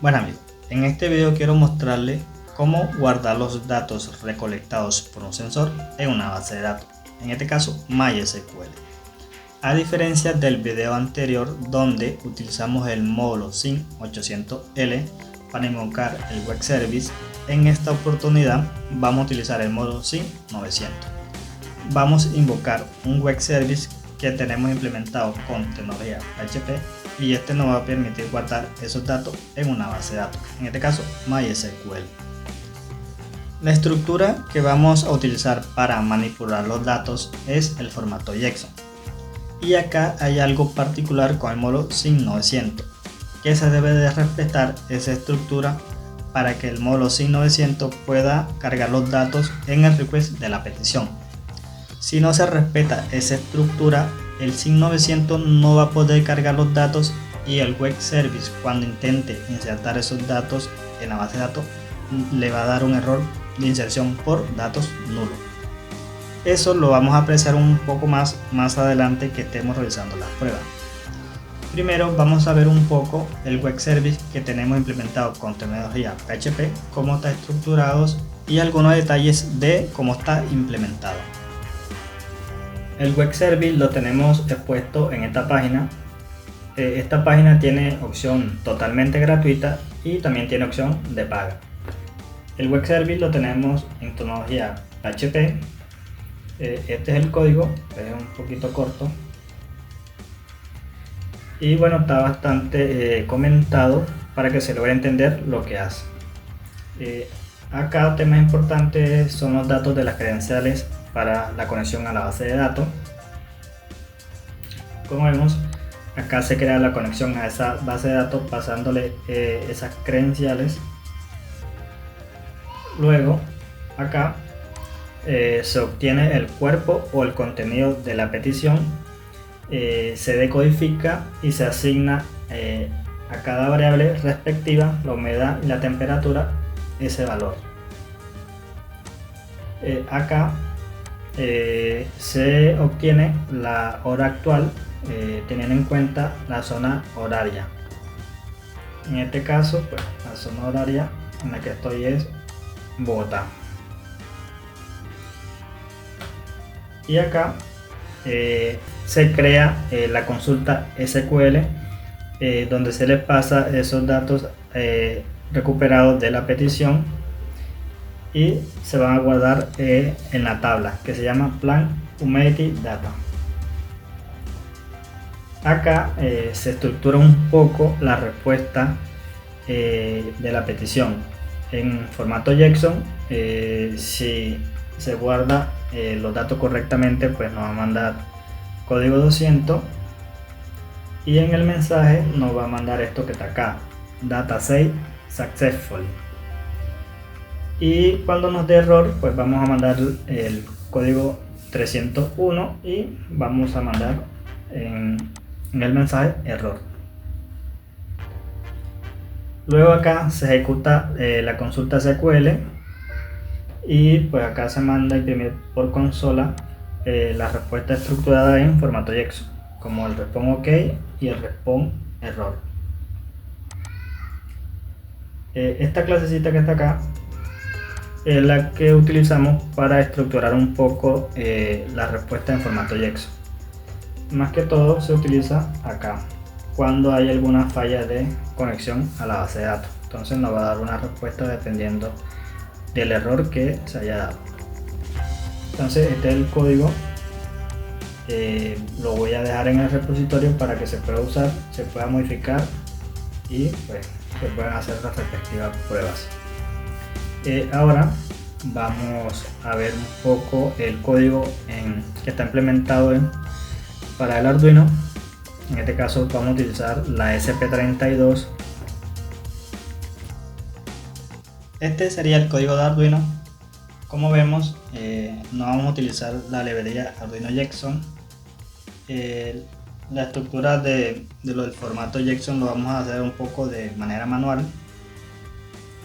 Bueno amigos, en este video quiero mostrarles cómo guardar los datos recolectados por un sensor en una base de datos, en este caso MySQL. A diferencia del video anterior donde utilizamos el módulo SYN 800L para invocar el web service, en esta oportunidad vamos a utilizar el módulo SYN 900. Vamos a invocar un web service que tenemos implementado con tecnología PHP y este nos va a permitir guardar esos datos en una base de datos, en este caso MySQL. La estructura que vamos a utilizar para manipular los datos es el formato JSON. Y acá hay algo particular con el módulo SYN 900, que se debe de respetar esa estructura para que el módulo SYN 900 pueda cargar los datos en el request de la petición. Si no se respeta esa estructura, el SYN 900 no va a poder cargar los datos y el web service, cuando intente insertar esos datos en la base de datos, le va a dar un error de inserción por datos nulos. Eso lo vamos a apreciar un poco más adelante que estemos realizando las pruebas. Primero vamos a ver un poco el web service que tenemos implementado con tecnología PHP, cómo está estructurado y algunos detalles de cómo está implementado. El web service lo tenemos expuesto en esta página. Esta página tiene opción totalmente gratuita y también tiene opción de paga. El web service lo tenemos en tecnología PHP. Este es el código, es un poquito corto y bueno, está bastante comentado para que se logre entender lo que hace. Acá temas importantes son los datos de las credenciales para la conexión a la base de datos. Como vemos, acá se crea la conexión a esa base de datos pasándole esas credenciales. Luego acá se obtiene el cuerpo o el contenido de la petición, se decodifica y se asigna a cada variable respectiva, la humedad y la temperatura, ese valor. Acá se obtiene la hora actual teniendo en cuenta la zona horaria. En este caso, pues, la zona horaria en la que estoy es Bogotá. Y acá se crea la consulta SQL donde se le pasa esos datos recuperados de la petición y se van a guardar en la tabla que se llama Plan Humidity Data. Acá se estructura un poco la respuesta de la petición en formato JSON. Si se guarda los datos correctamente, pues nos va a mandar código 200 y en el mensaje nos va a mandar esto que está acá, data save successful. Y cuando nos dé error, pues vamos a mandar el código 301 y vamos a mandar en el mensaje error. Luego acá se ejecuta la consulta SQL y pues acá se manda a imprimir por consola la respuesta estructurada en formato JSON, como el response OK y el response error. Esta clasecita que está acá es la que utilizamos para estructurar un poco la respuesta en formato JSON. Más que todo se utiliza acá cuando hay alguna falla de conexión a la base de datos, entonces nos va a dar una respuesta dependiendo del error que se haya dado. Entonces este es el código, lo voy a dejar en el repositorio para que se pueda usar, se pueda modificar y pues se puedan hacer las respectivas pruebas. Ahora vamos a ver un poco el código que está implementado para el Arduino. En este caso vamos a utilizar la SP32. Este sería el código de Arduino. Como vemos, no vamos a utilizar la librería Arduino JSON. La estructura de lo del formato JSON lo vamos a hacer un poco de manera manual.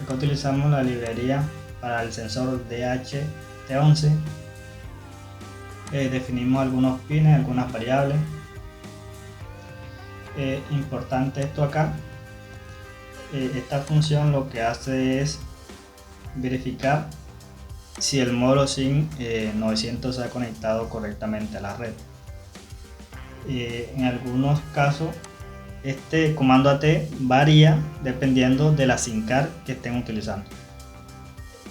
Acá utilizamos la librería para el sensor DHT11. Definimos algunos pines, algunas variables. Importante esto acá. esta función lo que hace es verificar si el módulo SIM 900 se ha conectado correctamente a la red. En algunos casos este comando AT varía dependiendo de la SIM card que estén utilizando.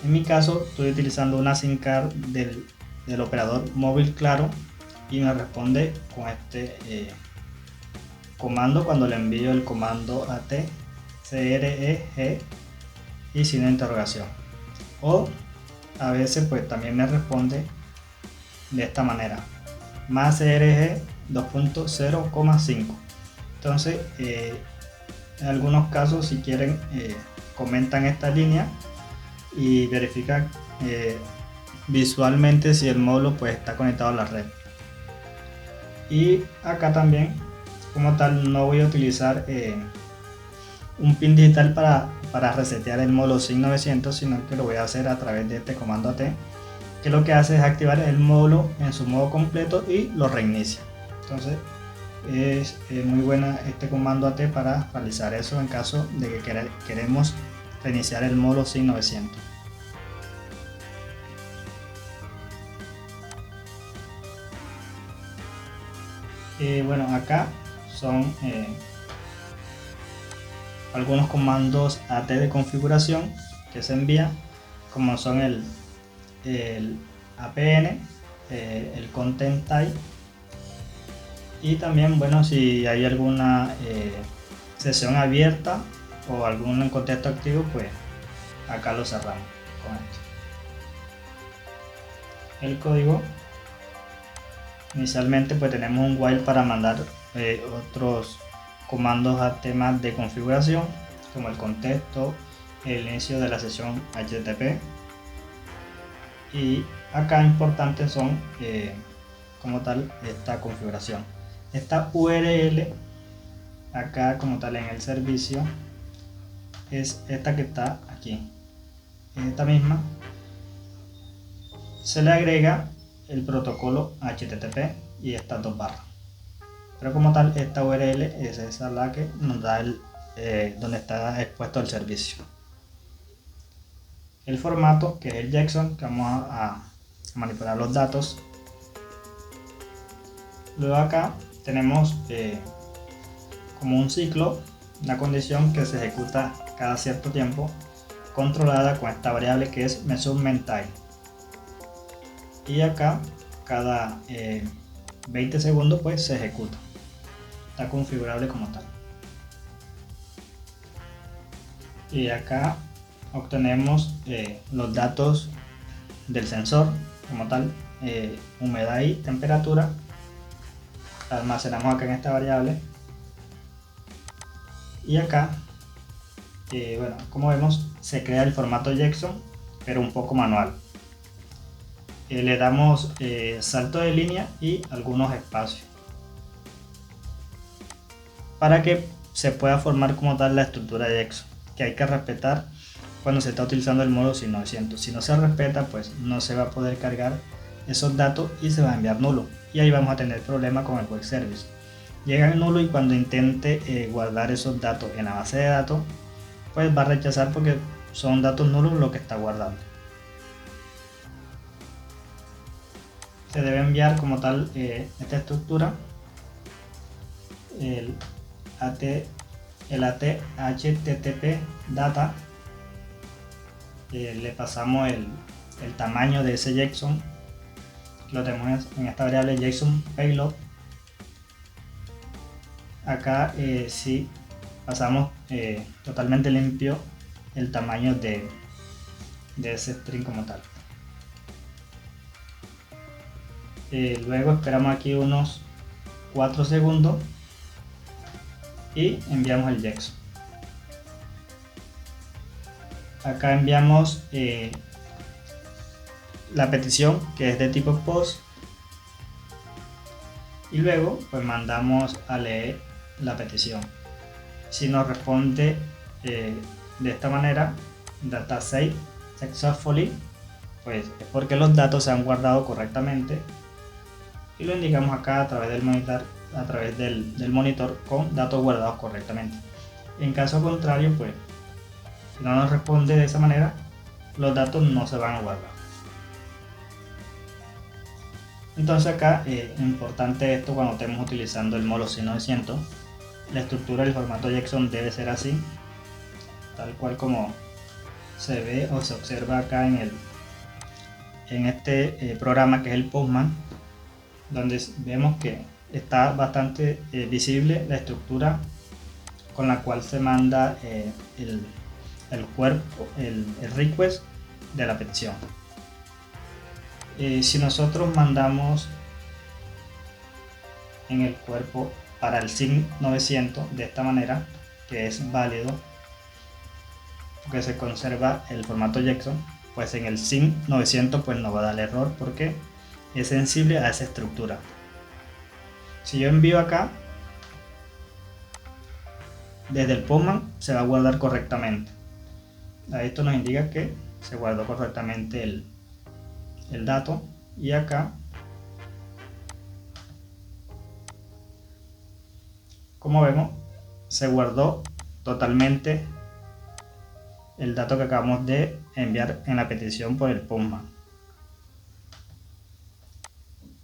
En mi caso estoy utilizando una SIM card del operador móvil Claro y me responde con este comando cuando le envío el comando AT CREG y signo de interrogación, o a veces pues también me responde de esta manera, más CRG 2.0,5. entonces en algunos casos, si quieren, comentan esta línea y verifican visualmente si el módulo pues está conectado a la red. Y acá también, como tal, no voy a utilizar un pin digital para resetear el módulo SIM 900, sino que lo voy a hacer a través de este comando AT, que lo que hace es activar el módulo en su modo completo y lo reinicia. Entonces es muy buena este comando AT para realizar eso en caso de que queremos reiniciar el módulo SIM 900. Bueno, acá son algunos comandos AT de configuración que se envían, como son el APN, el content type, y también, bueno, si hay alguna sesión abierta o algún contexto activo, pues acá lo cerramos con esto. El código, inicialmente pues tenemos un while para mandar otros comandos a temas de configuración, como el contexto, el inicio de la sesión HTTP, y acá importantes son como tal esta configuración. Esta URL acá como tal en el servicio es esta que está aquí, esta misma. Se le agrega el protocolo HTTP y estas dos barras, pero como tal esta URL es esa la que nos da donde está expuesto el servicio. El formato, que es el JSON, que vamos a manipular los datos. Luego acá tenemos como un ciclo, una condición que se ejecuta cada cierto tiempo, controlada con esta variable que es measurement time. Y acá cada 20 segundos pues se ejecuta. Está configurable como tal. Y acá obtenemos los datos del sensor como tal, humedad y temperatura. Almacenamos acá en esta variable. Y acá, bueno, como vemos, se crea el formato JSON, pero un poco manual. Le damos salto de línea y algunos espacios para que se pueda formar como tal la estructura de JSON, que hay que respetar cuando se está utilizando el módulo SIM 900. Si no se respeta, pues no se va a poder cargar esos datos y se va a enviar nulo, y ahí vamos a tener problemas con el web service. Llega el nulo y cuando intente guardar esos datos en la base de datos, pues va a rechazar porque son datos nulos lo que está guardando. Se debe enviar como tal esta estructura, el AT HTTP data, le pasamos el tamaño de ese JSON, lo tenemos en esta variable JSON payload. Acá sí pasamos totalmente limpio el tamaño de ese string como tal. Luego esperamos aquí unos 4 segundos y enviamos el JSON. Acá enviamos la petición, que es de tipo POST, y luego pues mandamos a leer la petición. Si nos responde de esta manera, data saved successfully, pues es porque los datos se han guardado correctamente, y lo indicamos acá a través del monitor, con datos guardados correctamente. En caso contrario, pues si no nos responde de esa manera, los datos no se van a guardar. Entonces acá importante esto cuando estemos utilizando el Molosyn 900, la estructura del formato JSON debe ser así, tal cual como se ve o se observa acá en este programa que es el Postman, donde vemos que está bastante visible la estructura con la cual se manda el cuerpo, el request de la petición. Si nosotros mandamos en el cuerpo para el SYN 900 de esta manera, que es válido porque se conserva el formato JSON, pues en el SYN 900 pues no va a dar error porque es sensible a esa estructura. Si yo envío acá, desde el Postman se va a guardar correctamente. Esto nos indica que se guardó correctamente el dato, y acá, como vemos, se guardó totalmente el dato que acabamos de enviar en la petición por el Postman.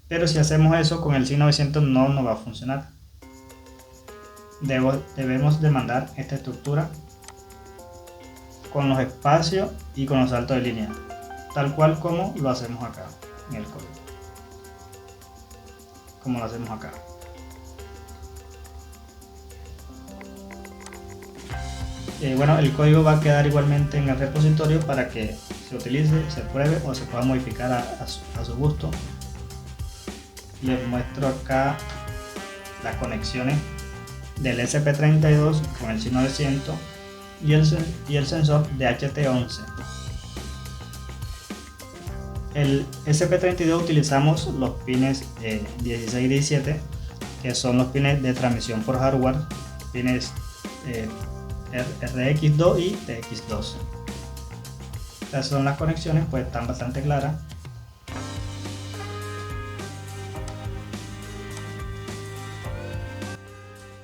Pero si hacemos eso con el SYN 900 no nos va a funcionar. Debemos de mandar esta estructura con los espacios y con los saltos de línea, tal cual como lo hacemos acá en el código, como lo hacemos acá. Bueno, el código va a quedar igualmente en el repositorio para que se utilice, se pruebe o se pueda modificar a su gusto. Les muestro acá las conexiones del ESP32 con el SYN 900 y el sensor de HT11. El ESP32 utilizamos los pines 16 y 17, que son los pines de transmisión por hardware, pines RX2 y TX2. Estas son las conexiones, pues están bastante claras.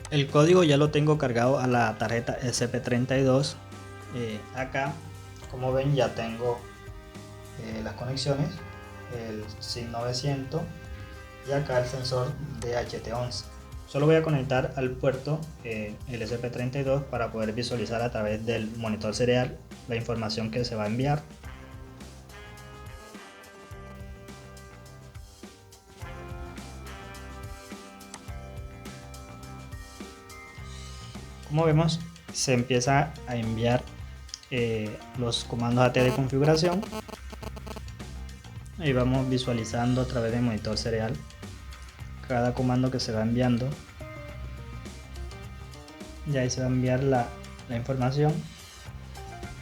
El código ya lo tengo cargado a la tarjeta ESP32. Acá, como ven, ya tengo las conexiones, el SYN 900 y acá el sensor de HT11. Solo voy a conectar al puerto el ESP32 para poder visualizar a través del monitor serial la información que se va a enviar. Como vemos, se empieza a enviar los comandos AT de configuración. Ahí vamos visualizando a través del monitor serial cada comando que se va enviando. Y ahí se va a enviar la información.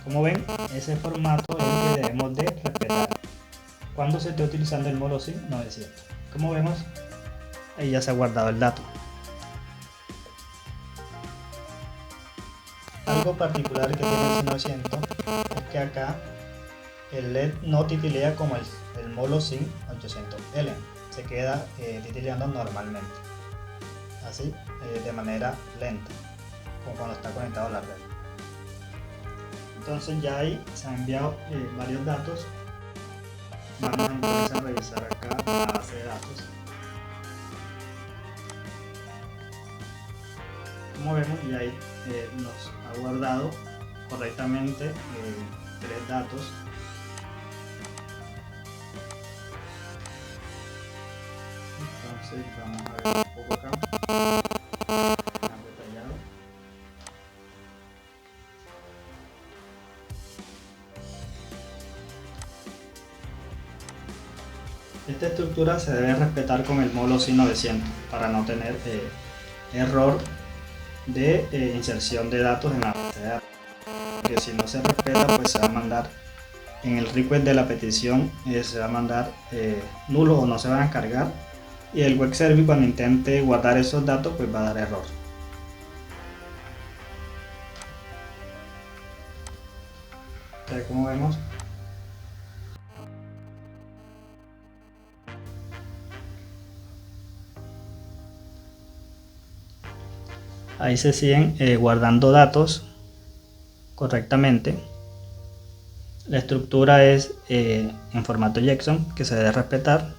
Como ven, ese formato es el que debemos de respetar cuando se esté utilizando el Molosyn 900. Como vemos, ahí ya se ha guardado el dato. Algo particular que tiene el SYN 900 es que acá el LED no titilea como el Molosyn 800L, se queda titileando normalmente, así de manera lenta, como cuando está conectado a la red. Entonces ya ahí se han enviado varios datos. Vamos entonces a revisar acá la base de datos. Como vemos, ya ahí nos ha guardado correctamente 3 datos. Entonces vamos a ver un poco acá más detallado. Esta estructura se debe respetar con el Molosyn 900 para no tener error de inserción de datos en la base de datos, porque si no se respeta, pues se va a mandar en el request de la petición, se va a mandar nulo o no se van a cargar, y el web service cuando intente guardar esos datos pues va a dar error. Entonces, como vemos, Ahí se siguen guardando datos correctamente. La estructura es en formato JSON, que se debe respetar.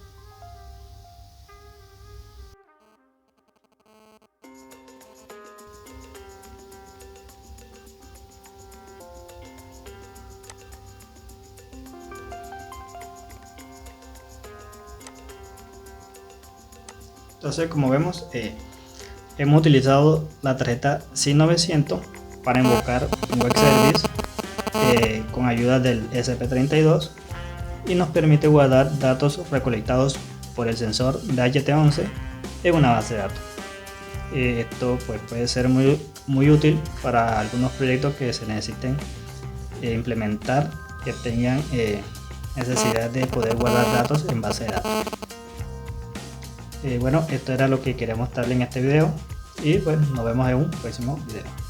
Entonces, como vemos, hemos utilizado la tarjeta SIG900 para invocar un web service con ayuda del ESP32 y nos permite guardar datos recolectados por el sensor de HT11 en una base de datos. Esto pues, puede ser muy útil para algunos proyectos que se necesiten implementar, que tengan necesidad de poder guardar datos en base de datos. Bueno, esto era lo que quería mostrarles en este video y pues nos vemos en un próximo video.